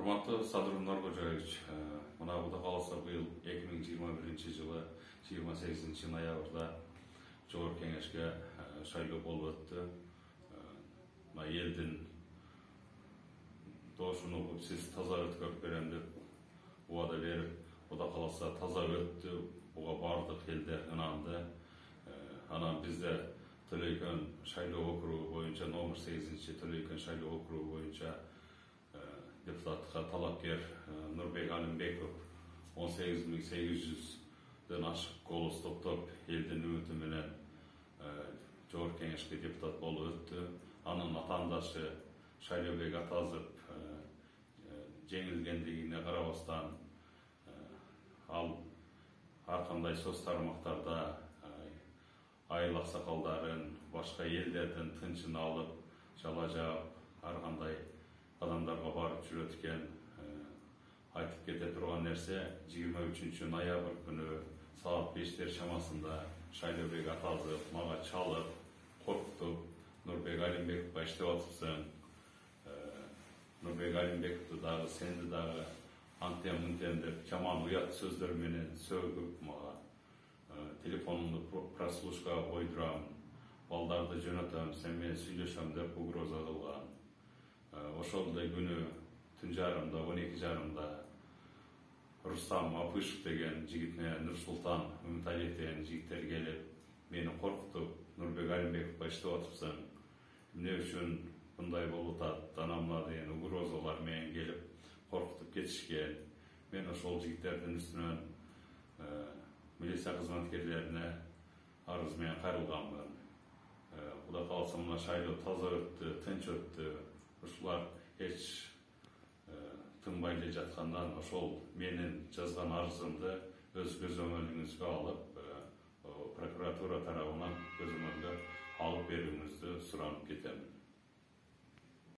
Урматтуу Садыр Норгожоевич, мына Кудай кааласа быйыл 2021 жылы 28 ноябрда Жогорку Кеңешке шайлоо болуп өттү. Мына элдин дошуну угуп, сиз таза өткөрүп берем деп убада берип, Кудай кааласа таза өттү. Буга бардык элдер ынанды. Анан бизде Төлөйкөн шайлоо округу боюнча номер 8 Төлөйкөн шайлоо округу боюнча депутатка талапкер Нурбек Алимбеков 18.800'den ашык голос топтоп элдин үмүтү менен Жогорку Кеңешке депутат болуп өттү. Анын атаандашы Шайлообек Атазов жеңилгендигине карабастан ал ар кандай сөз тармактарда айыл аксакалдарын, башка элдердин тынчын алып, жала жаап, ар кандай адамдарга барып жүрөт экен. Айтып кете турган нерсе 23 ноябрь күнү саат 5 шамасында Шайлообек Атазов мага чалып, коркутуп, Нурбек Алимбековго иштеп атыпсың, Нурбек Алимбековду дагы, сенди дагы антем мынтем деп жаман уят сөздөр менен сөгүп, мага телефонумду прослушкага койдурам, балдарды жөнөтөм, сен менен сүйлөшөм деп угроза кылган. Ошол эле күнү түн жарымда, 12:30 Рустам Апышев деген жигитине, Нурсултан Үмүталиев деген жигиттер келип, мени коркутуп, Нурбек Алимбековго иштеп атыпсың, эмне үчүн мындай болуп атат, анамна деген угрозалар менен келип коркутуп кетишкен. Мен ошол жигиттердин үстүнөн милиция кызматкерлерине арыз менен кайрылганмын. Кудай кааласа мына шайлоо таза өттү, тынч өттү. Ушулар эч тынбай эле жаткандан ошол менин жазган арызымды өз көзөмөлүңүзгө алып, прокуратура тарабынан көзөмөлгө алып берүүңүздү суранып кетем.